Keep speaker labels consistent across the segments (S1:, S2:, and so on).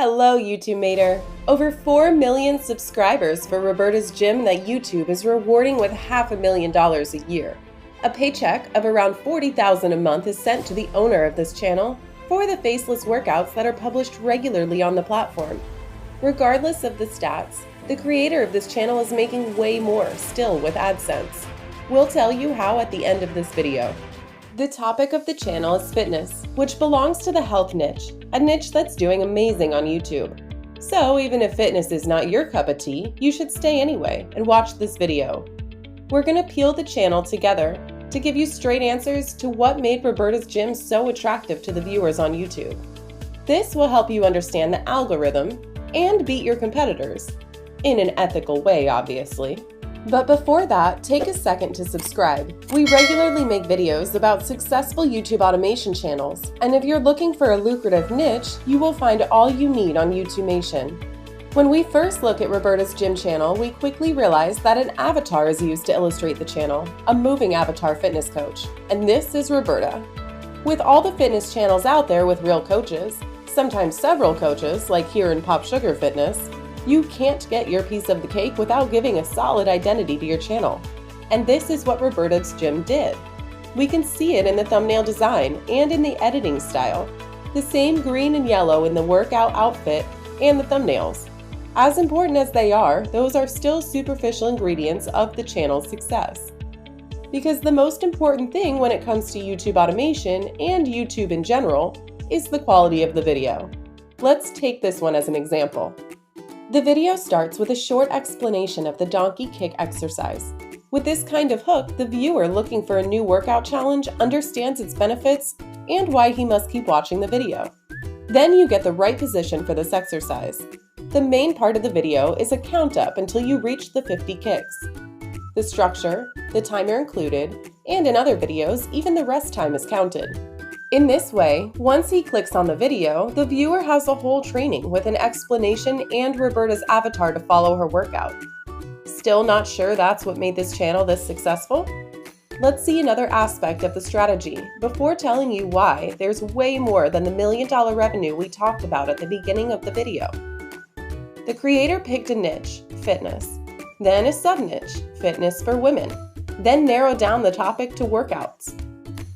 S1: Hello, YouTube Mater! Over 4 million subscribers for Roberta's Gym that YouTube is rewarding with $500,000 a year. A paycheck of around $40,000 a month is sent to the owner of this channel for the faceless workouts that are published regularly on the platform. Regardless of the stats, the creator of this channel is making way more still with AdSense. We'll tell you how at the end of this video. The topic of the channel is fitness, which belongs to the health niche, a niche that's doing amazing on YouTube. So even if fitness is not your cup of tea, you should stay anyway and watch this video. We're gonna peel the channel together to give you straight answers to what made Roberta's Gym so attractive to the viewers on YouTube. This will help you understand the algorithm and beat your competitors, in an ethical way, obviously. But before that, take a second to subscribe. We regularly make videos about successful YouTube automation channels, and if you're looking for a lucrative niche, you will find all you need on YouTumation. When we first look at Roberta's Gym channel, we quickly realize that an avatar is used to illustrate the channel, a moving avatar fitness coach, and this is Roberta. With all the fitness channels out there with real coaches, sometimes several coaches, like here in Pop Sugar Fitness, you can't get your piece of the cake without giving a solid identity to your channel. And this is what Roberta's Gym did. We can see it in the thumbnail design and in the editing style. The same green and yellow in the workout outfit and the thumbnails. As important as they are, those are still superficial ingredients of the channel's success. Because the most important thing when it comes to YouTube automation and YouTube in general is the quality of the video. Let's take this one as an example. The video starts with a short explanation of the donkey kick exercise. With this kind of hook, the viewer looking for a new workout challenge understands its benefits and why he must keep watching the video. Then you get the right position for this exercise. The main part of the video is a count up until you reach the 50 kicks. The structure, the timer included, and in other videos, even the rest time is counted. In this way, once he clicks on the video, the viewer has a whole training with an explanation and Roberta's avatar to follow her workout. Still not sure that's what made this channel this successful? Let's see another aspect of the strategy before telling you why there's way more than the $1 million revenue we talked about at the beginning of the video. The creator picked a niche, fitness, then a sub-niche, fitness for women, then narrowed down the topic to workouts.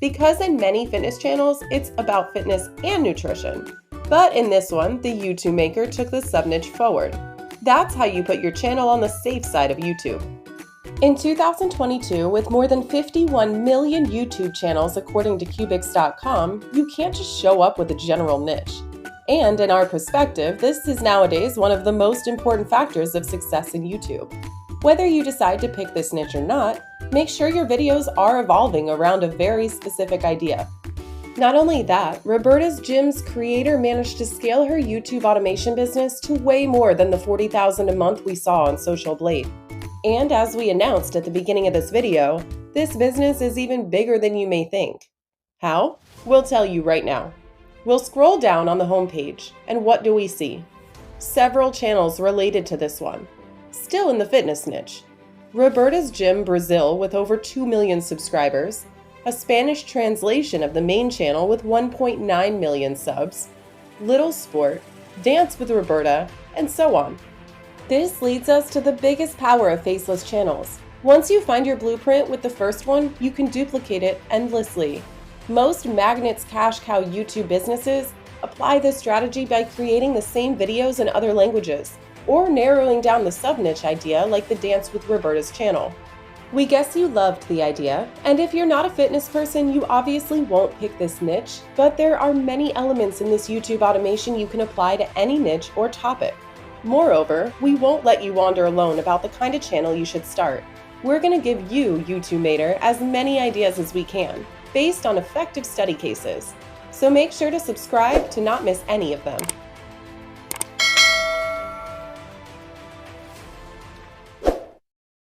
S1: Because in many fitness channels, it's about fitness and nutrition. But in this one, the YouTube maker took the sub-niche forward. That's how you put your channel on the safe side of YouTube. In 2022, with more than 51 million YouTube channels according to Cubix.com, you can't just show up with a general niche. And in our perspective, this is nowadays one of the most important factors of success in YouTube. Whether you decide to pick this niche or not, make sure your videos are evolving around a very specific idea. Not only that, Roberta's Gym's creator managed to scale her YouTube automation business to way more than the $40,000 a month we saw on Social Blade. And as we announced at the beginning of this video, this business is even bigger than you may think. How? We'll tell you right now. We'll scroll down on the homepage, and what do we see? Several channels related to this one, still in the fitness niche. Roberta's Gym Brazil with over 2 million subscribers, a Spanish translation of the main channel with 1.9 million subs, Little Sport, Dance with Roberta, and so on. This leads us to the biggest power of faceless channels. Once you find your blueprint with the first one, you can duplicate it endlessly. Most Magnets cash cow YouTube businesses apply this strategy by creating the same videos in other languages, or narrowing down the sub-niche idea like the Dance with Roberta's channel. We guess you loved the idea, and if you're not a fitness person, you obviously won't pick this niche, but there are many elements in this YouTube automation you can apply to any niche or topic. Moreover, we won't let you wander alone about the kind of channel you should start. We're going to give you, YouTube Mater, as many ideas as we can, based on effective study cases. So make sure to subscribe to not miss any of them.